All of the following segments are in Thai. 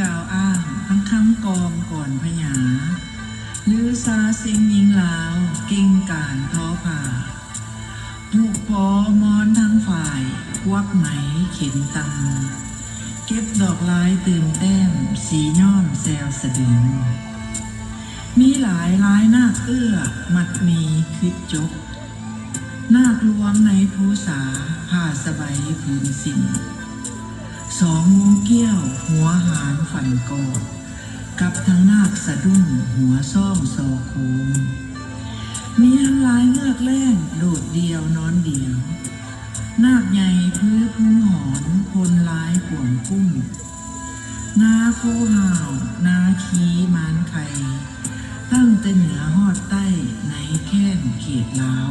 กล่าวอ้างทั้งคำกองก่อนพญาหรือซาเสียงยิงลาวเก่งการท้อผ่าผูกพอมอนทั้งฝ่ายควักไหมเข็นตำเก็บดอกลายตื่นแต้มสีย้อมแซวสะดึงมีหลายนาคเอื้อมัดมีคิดจบนาคลวงในภูษาผ้าสบายผืนสิ้นสองงูเกี้ยวหัวหานฝันกอดกับทั้งนาคสะดุ้งหัวซ่องโซโคมมีทั้งลายเงือกแล่งโดดเดียวนอนเดียวนาคใหญ่พื้นพึ่งหอนพลลายขวงกุ้งนาโคห่าวนาคีมานไข่ตั้งแต่เหนือหอดใต้ในแค้นเขตลาว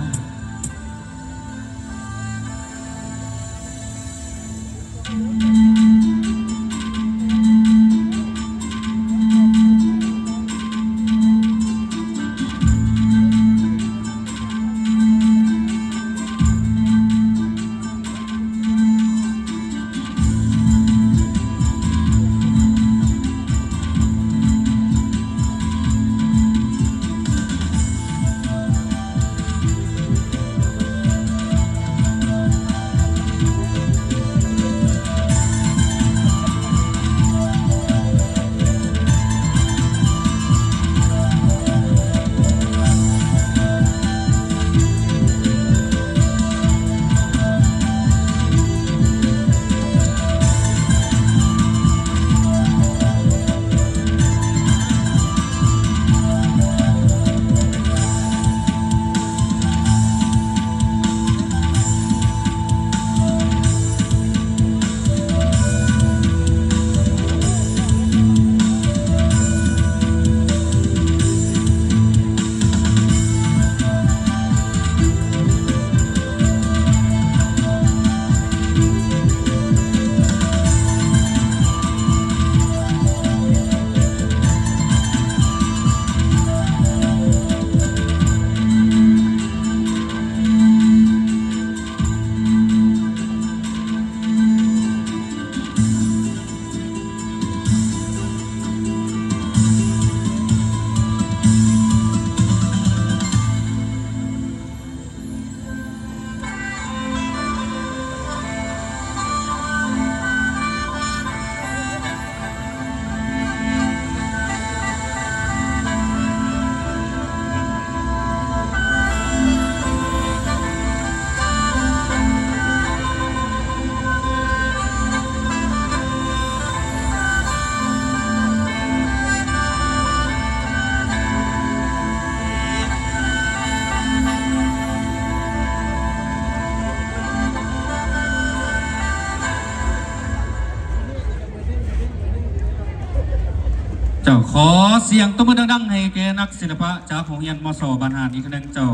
เจ้าขอเสียงตบมือดังๆให้แกนักศิลปะจากโรงเรียนมศ.บ้านหาดอีกครั้งเจ้า